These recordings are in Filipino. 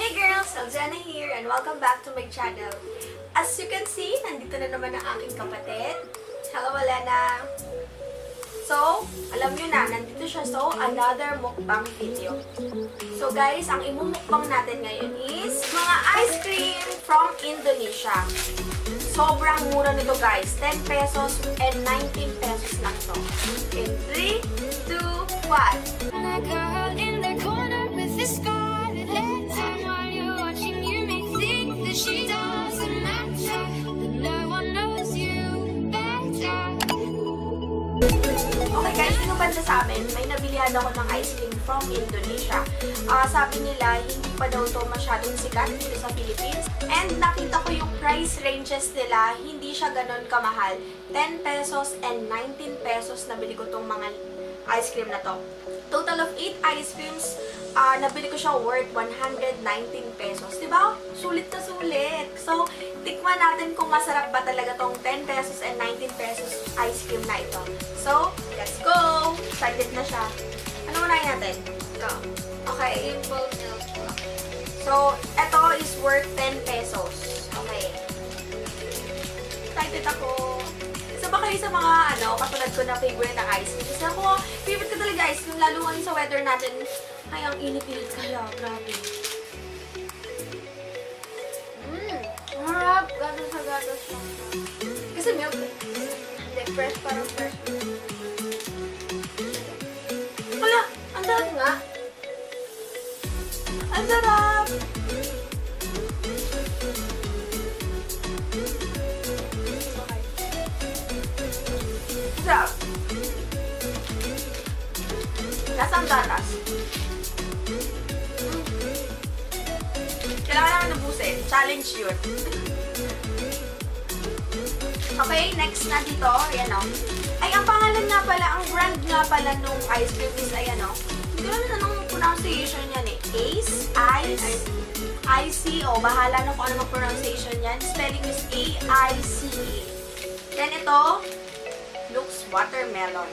Hey girls! Aljana here and welcome back to my channel. As you can see, nandito na naman ang aking kapatid. Hello, Alena! So, alam nyo na, nandito siya. So, another mukbang video. So guys, ang imumukbang natin ngayon is mga ice cream from Indonesia. Sobrang mura nito guys. 10 pesos and 19 pesos lang to. In 3, 2, 1. Okay guys, yung banda sa amin, may nabilihan ako ng ice cream from Indonesia. Sabi nila, hindi pa daw to masyadong sikat dito sa Philippines. And nakita ko yung price ranges nila, hindi siya ganon kamahal. 10 pesos and 19 pesos nabili ko tong mga ice cream na to. Total of 8 ice creams, nabili ko siya worth 119 pesos. Diba? Sulit na sulit. So, tikman natin kung masarap ba talaga tong 10 pesos and 19 pesos ice cream na ito. So, let's go! Excited na siya. Ano unahin natin? Ito. Okay. So, ito is worth 10 pesos. Okay. Excited ako. Isa ba kayo sa mga, katulad ko na favorite ang ice cream? Kasi ako, favorite ko talaga ice cream, lalo ngayon sa weather natin. Ay, ang init-init kaya. Grabe. Harap. Gatos sa gatos lang. Kasi milk. Hindi, fresh. Parang fresh. Wala. Ang sarap nga. Ang sarap. Sarap. Lasang gatas. Kailangan naman nabusin. Challenge yun. Okay, next na dito. Ayan o. Ay, ang pangalan nga pala, ang brand nga pala nung ice cream is, ayan o. Hindi ko naman anong pronunciation yan eh. Ice. O, bahala na kung ano ang pronunciation yan. Spelling is A-I-C-E. Then ito, looks watermelon.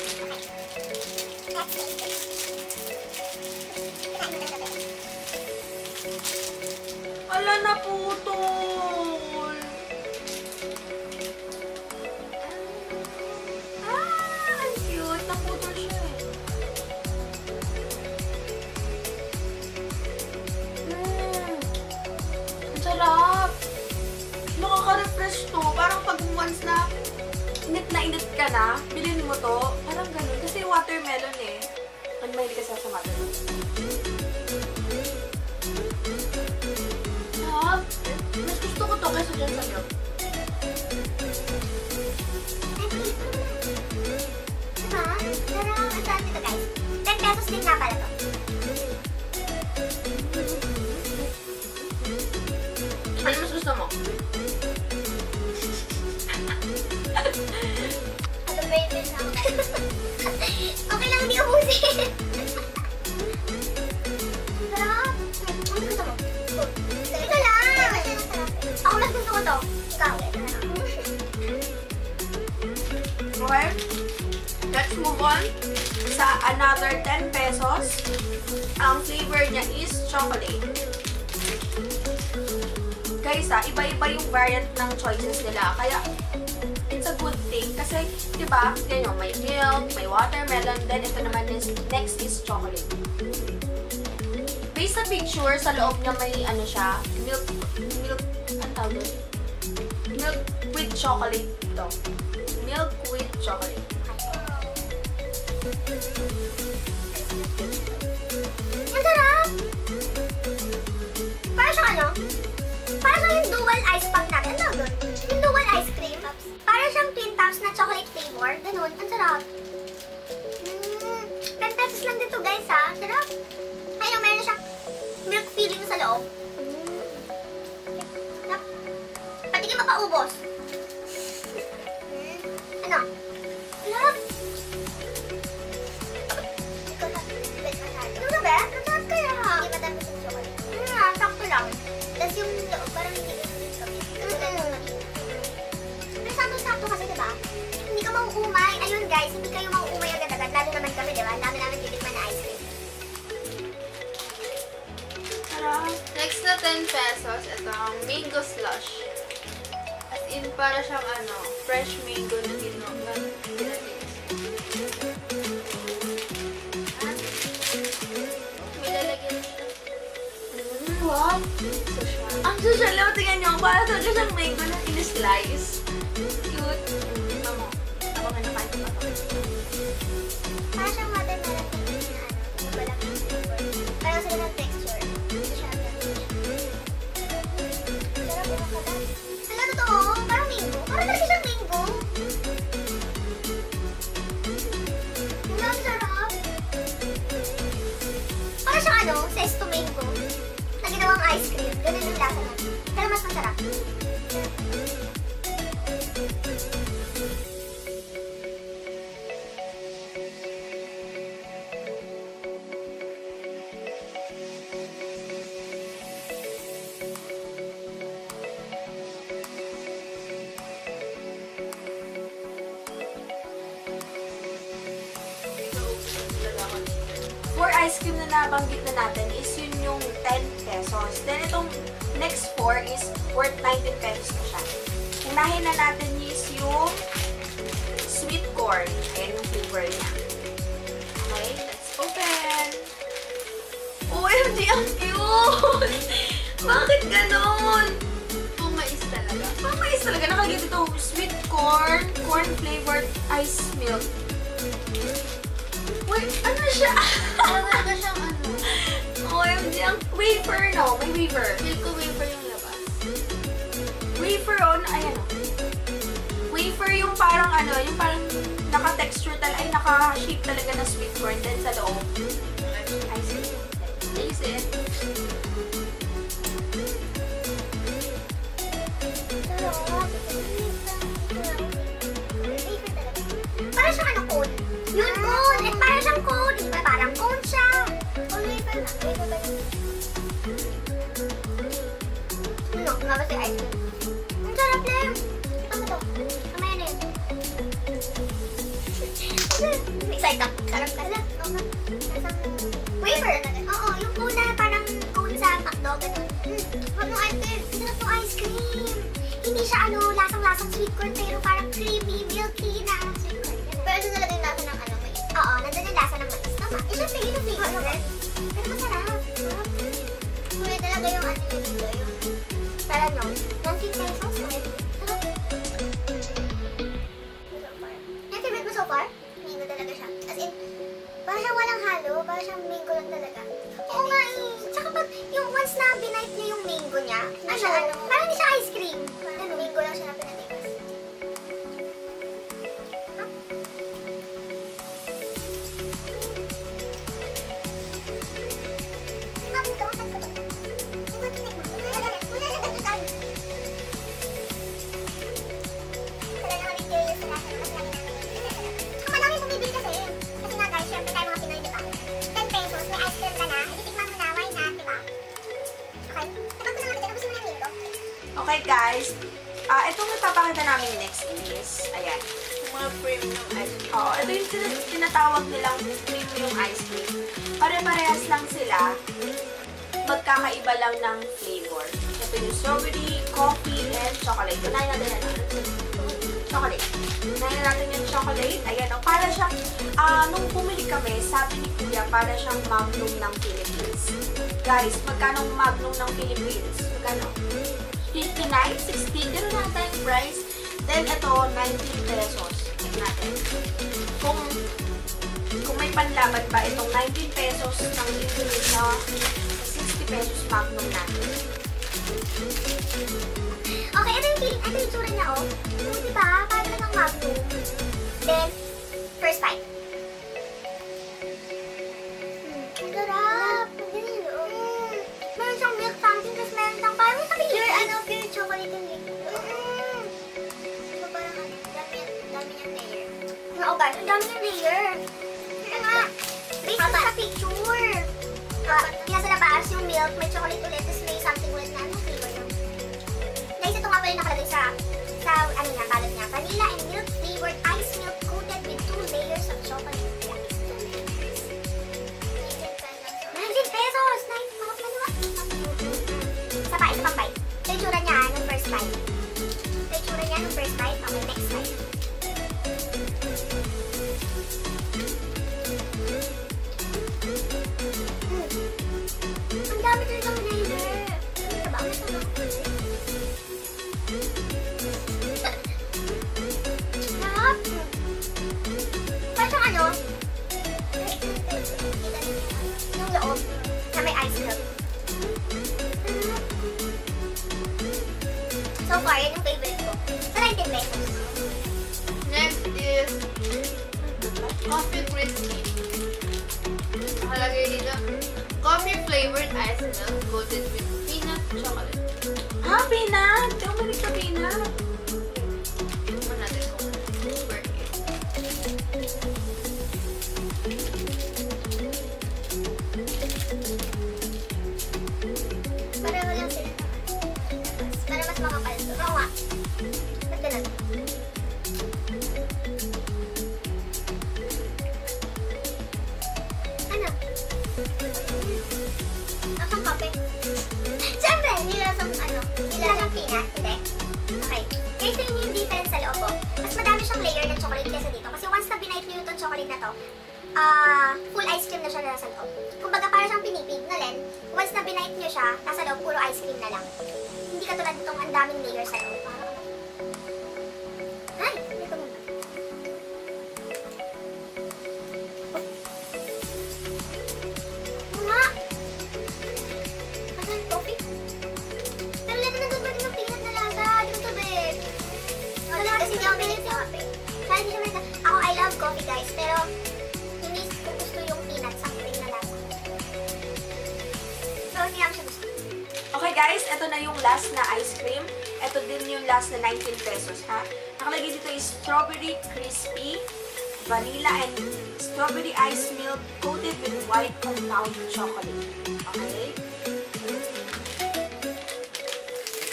Wala na putol. Ang cute. Naputol siya eh. Ang sarap. Nakaka-refresh to. Parang pag once na init ka na, bilhin mo to. Parang ganun. Kasi watermelon eh. Ano mahilig kasi sa watermelon? Mas gusto ko to kaysa dyan sa milk. Diba? Pero ang saan dito guys? 10 pesos din nga pala to. Ano mas gusto mo? Ano ba yun din ako? Okay lang, hindi ubusin. Sarap. Ano gusto mo? Ito lang. Ako mas gusto ko to. Ikaw. Okay? Let's move on sa another 10 pesos. Ang flavor niya is chocolate. Guys, iba-iba yung variant ng choices nila. Kaya, it's a good thing. Kasi, diba, ganyan, may milk, may watermelon, then ito naman is, next is chocolate. Based sa picture, sa loob niya may, siya, milk, ang tawag doon? Milk with chocolate ito. Milk with chocolate. Ang sarap! Para siyang ano? Para siyang yung dual ice pack natin. Ano doon? Yung dual ice cream. Para siyang twin tops na chocolate flavor. Ganun. Ang sarap. 10 pesos lang dito guys ha. Ang sarap. Ayun, meron siyang milk filling sa loob. Sarap. Pati ka mapaubos. Ano? Sarap. Ano ba ba? Masarap kaya ha? Hindi matapos yung chocolate. Sakto lang. Tapos yung loob, parang hindi pero sakto-sakto kasi, diba? Hindi ka mauumay. Ayun guys, hindi kayo mauumay agad-agad. Lalo naman kami, diba? Ang dami namin titikman na ice cream. sarap. Next na 10 pesos, ito ang mango slush. As in, para siyang fresh mango na ginagawa. May lalagyan siya. Wow! Ang social lang. Tingnan nyo. Para talaga siyang mango na in-slice. Cute. Tingnan mo. Ako nga nakain ko pa. Parang siyang watermelon cake na walang flavor. Parang sila ng texture. Hindi siya sarap yung makagat. Hala, totoo. Parang mango. Parang talaga siyang mango. Ang sarap. Parang siyang zesto mango. Na ginawang ice cream. Ganun yung lasa natin. Pero mas masarap. For ice cream na nabanggit na natin is yun yung 10 pesos. Then itong next 4 is worth 19 pesos na siya. Unahin na natin is yung sweet corn. Ayan yung flavor niya. Okay, let's open. OMG, ang cute! Bakit ganon? Pumais talaga. Pamais talaga. Nakalagay dito sweet corn, corn-flavored ice milk. Wait, ano siya? Talaga siyang OMG, ang wafer, no? May wafer. feel ko wafer yung labas. Wafer on, ayan o. Wafer yung parang yung parang naka-texture talaga, ay naka-shape talaga na sweet corn. Then sa loob, ice cream. Taste it. Parang siyang cone. Yun, cone. Eh, parang siyang cone. Diba? Parang cone siya. Wafer na. Wafer ba yun? Ano? Kumabas yung ice cream. Ang sarap lang. Ano to? Kamaya na yun. Excited ako. Sarap ka lang. Wafer. Oo, yung cone na parang cone sa McDo. Ganun. Ano ice cream? Sarap yung ice cream. Hindi siya lasang-lasang sweet corn pero parang creamy, milky na sweet corn. Pero doon nalagay yung lasa ng mais. Oo, nandun yung lasa ng mais. Tama. Eh, syempre, yun yung favorite. Pero masarap. Kaya talaga yung nyo dito, yung parang 19 pesos. Sarap. Yung favorite mo so far? Mango talaga siya. As in, parang siyang walang halo, parang siyang mango lang talaga. Oo nga eh. Tsaka pag yung once na binight niya yung mango niya, parang hindi siya ice cream. Mango lang siya na pinatigas. Okay guys, itong napapakita namin next is, ayan, Yung mga premium ice cream. Oo, ito yung tinatawag nilang premium ice cream. Pare-parehas lang sila, magkakaiba lang ng flavor. Ito yung strawberry, coffee, and chocolate. Unahin natin na chocolate. Unahin natin yung chocolate. Ayan, para siyang, nung bumili kami, sabi ni Kuya, para siyang Magnum ng Philippines. Guys, magkano Magnum ng Philippines? Magkano? 59, 60, gano'n natin yung price. Then, ito, 19 pesos. Check natin. Kung may panlaban ba itong 19 pesos ng Indonesia, 60 pesos Magnum natin. Okay, ito yung feeling, ito yung tsura niya, oh. So, diba? Parang ng Magnum. Then, first bite. Ang sarap! Ang galing, oh. Meron siyang milk something, tapos meron siyang parang sabi pure chocolate yung liquid. So, parang dami niyang layer. Oo, guys, ang dami niyang layer. Kaya nga, based sa picture. Yung sa labas, yung milk, may chocolate ulit, tapos may something ulit na, anong flavor yun? Guys, ito nga pala yung nakalagay sa balot niya. Vanilla and milk flavored ice milk coated with 2 layers of chocolate. 19 pesos! 9 mga palawa. bite. Ito yung tsura niya nung first bite. Okay, next bite. Ang dami talagang flavor. Ano ba? Ano ba? Sarap! Parang ano? Yung loob na may ice cream. So far, yan yung favorite ko. Sa 19 pesos. Next is Coffee Crispy. Nakalagay dito, coffee flavored ice milk coated with peanut chocolate. Ah, peanut! Di ako malig sa peanut. Tingnan natin kung work it. Pareho lang sila. Para mas makapal ito. Oo nga. Ba't ganun? Ano? Lasang kape. Siyempre, nilasang ano? Nilasang peanut. Hindi. Okay. Guys, so yun yung difference sa loob ko. Mas madami siyang layer ng chocolate kesa dito. Kasi once na binight nyo itong chocolate na to, full ice cream na siya na nasa loob. Kumbaga para siyang pinipig na len, once na binight nyo siya, nasa loob puro ice cream na lang. Hindi katulad itong ang daming layers sa loob. Ay, dito muna. Nga! Asan yung coffee? Pero lalo nandun pa rin ng peanut na lasa. Dito to, babe. Wala kasi hindi ako pilit sa kape. Kaya hindi naman ako, I love coffee guys, pero hindi ko gusto yung peanut sa cream na lasa. So, hindi naman siya gusto. Okay guys, ito na yung last na ice cream. Ito din yung last na 19 pesos, ha? Nakalagay dito is strawberry crispy, vanilla and strawberry ice milk coated with white compound chocolate. Okay?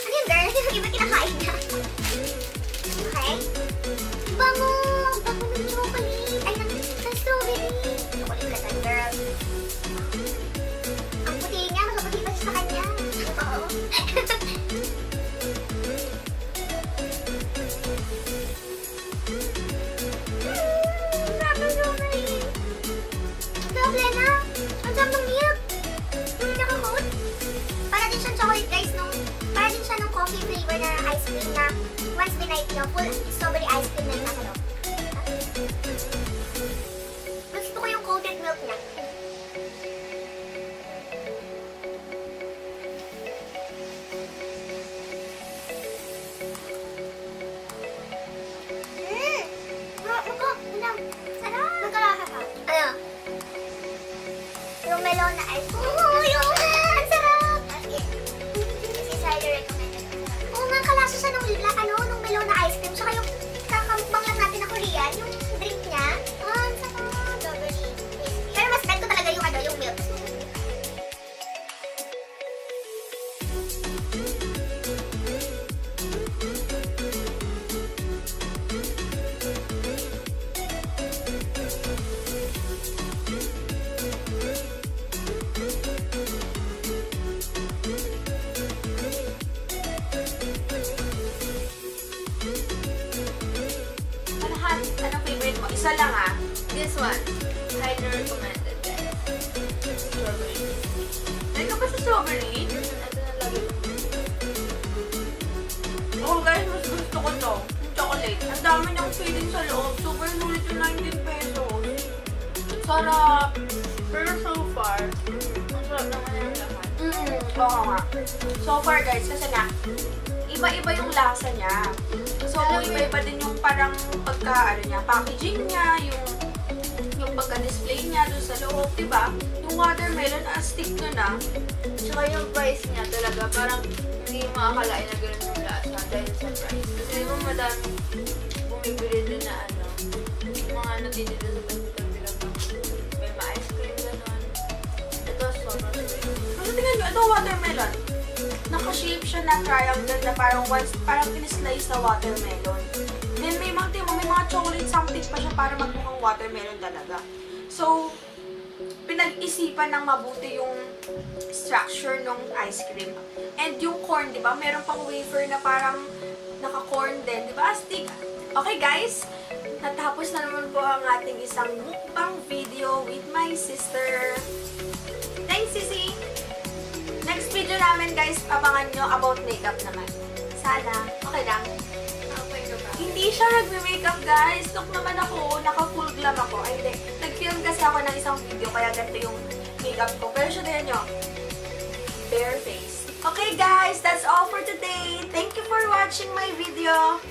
Ano yung girl? Yung iba kinakain na. Okay? Bango! Bango ng chocolate! Ay, ng strawberry! Chocolate ka dyan, girl. Ang puti niya, makaputi pa siya sa kanya. Oo. Sarap ng strawberry! Sarap, Lena! Ang sarap ng milk! Yung naka-coat. Para din siyang chocolate guys, para din siya nung coffee flavor na ice cream na once binight nyo, full strawberry ice cream na yung nasa loob. Gusto ko yung coated milk niya. Sarap! Magkalasa pa. Ano? Yung melon na ice cream. Oo, yung ang sarap! This is highly recommended. Oo nga, kalasa siya nung melon na ice cream. Tsaka yung kakamukbang lang natin na Korean, yung drink niya. Ang sarap! Pero mas bet ko talaga yung milk. Anong favorite mo? Isa lang, ha? This one, highly recommended guys. Strawberry. Dahil ka ba sa strawberry? Ito na lagi ko. Oh guys, mas gusto ko to. Yung chocolate. Ang dami niyang filling sa loob. Super sulit yung 19 pesos. Sarap! Pero so far, ang sarap naman yung lahat. Oo nga. So far guys, kasi nga, iba-iba yung lasa niya. So, iba-iba din yung parang packaging niya, yung pagka-display niya doon sa loob, diba? Yung watermelon, stick to na. Tsaka yung price niya talaga, parang hindi makakalain na ganun yung lasa dahil sa price. Kasi di ba madami bumibili din na yung mga natitito sa pagbilang may ma-ice cream gano'n. Ito, sobrang sweet. Kasi tingnan nyo, ito watermelon. Naka-shape siya na triangle na parang in-slice na watermelon. Then may mga chocolate something pa siya para magmukhang watermelon talaga. So, pinag-isipan ng mabuti yung structure ng ice cream. And yung corn, di ba? Meron pang wafer na parang naka-corn din. Di ba? Astig. Okay, guys. Natapos na naman po ang ating isang mukbang video with my sister. Thanks, Sisi! Next video namin, guys, abangan nyo about makeup naman. Sana. Okay lang. Okay na ba? Hindi siya nagme-makeup, guys. Look naman ako. Naka-full glam ako. Ay, hindi. Nag-film kasi ako ng isang video, kaya ganito yung makeup ko. Pero siya din nyo. Bare face. Okay, guys. That's all for today. Thank you for watching my video.